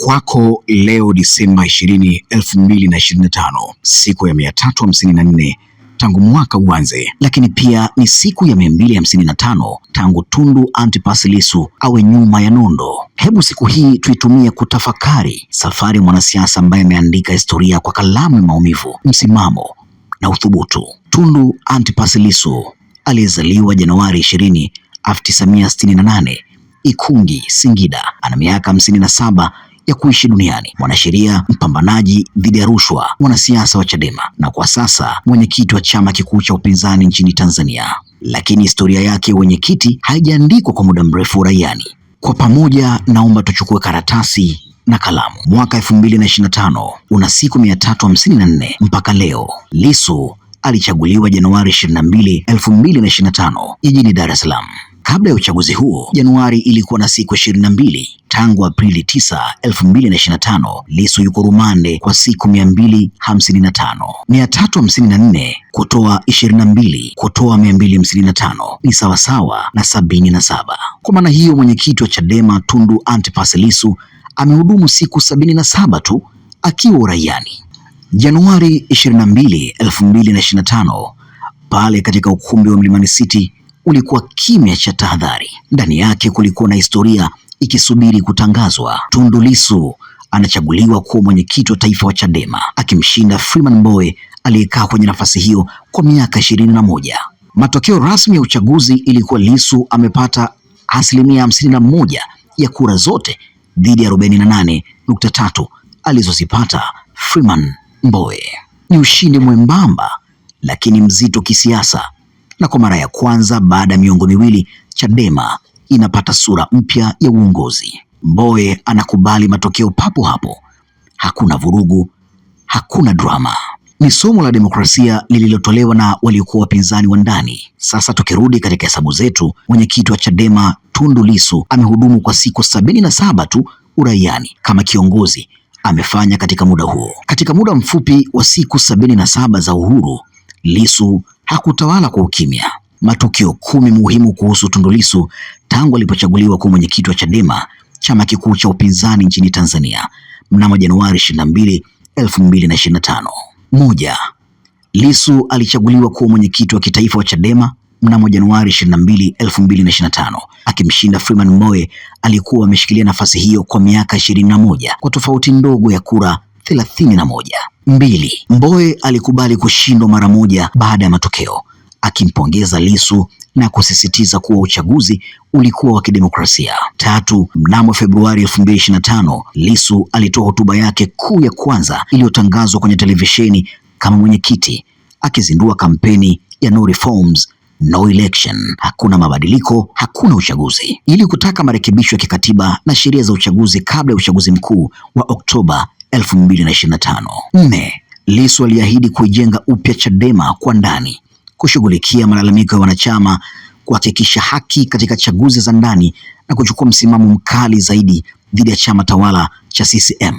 Kwako leo Disemba 20, 2025, siku ya 354 tangu mwaka uanze, lakini pia ni siku ya 255 tangu Tundu Antipas Lissu awe nyuma ya nondo. Hebu siku hii tuitumie kutafakari safari ya mwanasiasa ambaye ameandika historia kwa kalamu ya maumivu, msimamo na uthubutu. Tundu Antipas Lissu aliyezaliwa Januari 20, 1968 Ikungi, Singida, ana miaka 57 ya kuishi duniani. Mwanasheria, mpambanaji dhidi ya rushwa, mwanasiasa wa Chadema na kwa sasa mwenyekiti wa chama kikuu cha upinzani nchini Tanzania. Lakini historia yake ya wenyekiti haijaandikwa kwa muda mrefu uraiani. Kwa pamoja, naomba tuchukue karatasi na kalamu. Mwaka 2025 una siku 354 mpaka leo. Lissu alichaguliwa Januari 22, 2025 jijini Dar es Salaam. Kabla ya uchaguzi huo, Januari ilikuwa na siku 22. Tangu Aprili 9, 2025, Lissu yuko rumande kwa siku 255. 354 kutoa 22 kutoa 255 ni sawasawa na 77. Kwa maana hiyo, mwenyekiti wa Chadema Tundu Antipas Lissu amehudumu siku 77 tu akiwa uraiani. Januari 22, 2025, pale katika ukumbi wa Mlimani City ulikuwa kimya cha tahadhari. Ndani yake kulikuwa na historia ikisubiri kutangazwa. Tundu Lissu anachaguliwa kuwa mwenyekiti wa taifa wa Chadema, akimshinda Freeman Mbowe aliyekaa kwenye nafasi hiyo kwa miaka 21. Matokeo rasmi ya uchaguzi ilikuwa Lissu amepata 51% ya kura zote dhidi ya 48.3 alizozipata Freeman Mbowe. Ni ushindi mwembamba lakini mzito kisiasa, na kwa mara ya kwanza baada ya miongo miwili Chadema inapata sura mpya ya uongozi. Mbowe anakubali matokeo papo hapo. Hakuna vurugu, hakuna drama. Ni somo la demokrasia lililotolewa na waliokuwa wapinzani wa ndani. Sasa tukirudi katika hesabu zetu, mwenyekiti wa Chadema Tundu Lissu amehudumu kwa siku 77 tu uraiani kama kiongozi. Amefanya katika muda huo. Katika muda mfupi wa siku 77 za uhuru, Lissu hakutawala kwa ukimya. Matukio 10 muhimu kuhusu Tundu Lissu tangu alipochaguliwa kuwa mwenyekiti wa Chadema, chama kikuu cha upinzani nchini Tanzania, mnamo Januari 22, 2025. 1. Lissu alichaguliwa kuwa mwenyekiti wa kitaifa wa Chadema mnamo Januari 22, 2025, akimshinda Freeman Mbowe aliyekuwa ameshikilia nafasi hiyo kwa miaka 21 kwa tofauti ndogo ya kura 31. 2. Mbowe alikubali kushindwa mara moja baada ya matokeo, akimpongeza Lissu na kusisitiza kuwa uchaguzi ulikuwa wa kidemokrasia. 3. Mnamo Februari 2025, Lissu alitoa hotuba yake kuu ya kwanza iliyotangazwa kwenye televisheni kama mwenyekiti, akizindua kampeni ya No Reforms, No Election, hakuna mabadiliko, hakuna uchaguzi, ili kutaka marekebisho ya kikatiba na sheria za uchaguzi kabla ya uchaguzi mkuu wa Oktoba 2025. 4. Lissu aliahidi kuijenga upya Chadema kwa ndani, kushughulikia malalamiko ya wanachama, kuhakikisha haki katika chaguzi za ndani na kuchukua msimamo mkali zaidi dhidi ya chama tawala cha CCM.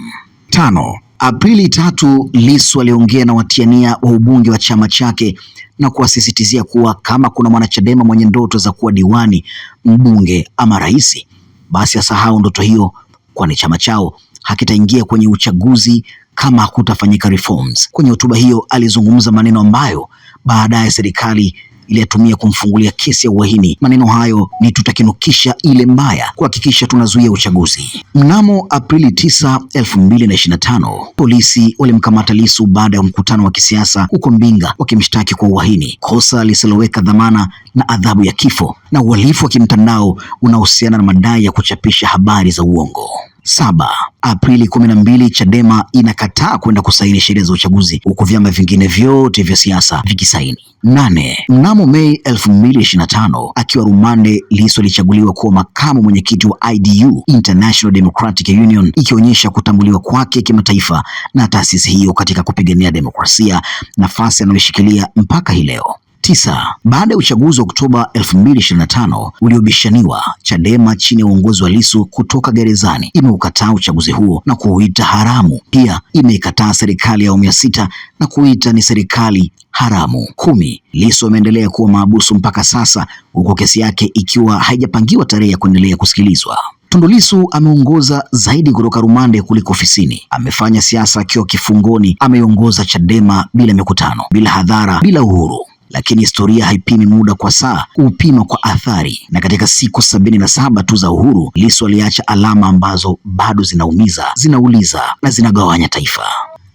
5. Aprili 3, Lissu aliongea na watiania wa ubunge wa chama chake na kuwasisitizia kuwa kama kuna mwanachadema mwenye ndoto za kuwa diwani, mbunge ama rais, basi asahau ndoto hiyo, kwani chama chao hakitaingia kwenye uchaguzi kama hakutafanyika reforms. Kwenye hotuba hiyo alizungumza maneno ambayo baadaye serikali iliyatumia kumfungulia kesi ya uhaini. Maneno hayo ni tutakinukisha ile mbaya, kuhakikisha tunazuia uchaguzi. Mnamo Aprili 9, 2025, polisi walimkamata Lissu baada ya mkutano wa kisiasa huko Mbinga, wakimshtaki kwa uhaini, kosa lisiloweka dhamana na adhabu ya kifo, na uhalifu wa kimtandao unaohusiana na madai ya kuchapisha habari za uongo. 7. Aprili 12, Chadema inakataa kwenda kusaini sheria za uchaguzi huku vyama vingine vyote vya siasa vikisaini. 8. Mnamo Mei 2025, akiwa rumande, Lissu alichaguliwa kuwa makamu mwenyekiti wa IDU, International Democratic Union, ikionyesha kutambuliwa kwake kimataifa na taasisi hiyo katika kupigania demokrasia, nafasi anayoshikilia mpaka hii leo. 9. Baada ya uchaguzi wa Oktoba 2025 uliobishaniwa, Chadema chini ya uongozi wa Lissu kutoka gerezani imeukataa uchaguzi huo na kuuita haramu. Pia imeikataa serikali ya awamu ya 6 na kuita ni serikali haramu. 10. Lissu ameendelea kuwa mahabusu mpaka sasa, huku kesi yake ikiwa haijapangiwa tarehe ya kuendelea kusikilizwa. Tundu Lissu ameongoza zaidi kutoka rumande kuliko ofisini. Amefanya siasa akiwa kifungoni, ameongoza Chadema bila mikutano, bila hadhara, bila uhuru. Lakini historia haipimi muda kwa saa, hupima kwa athari. Na katika siku 77 tu za uhuru, Lissu aliacha alama ambazo bado zinaumiza, zinauliza na zinagawanya taifa.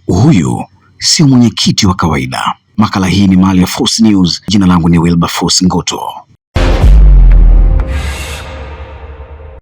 Huyu sio mwenyekiti wa kawaida. Makala hii ni mali ya Force News. Jina langu ni Wilberforce Ngoto.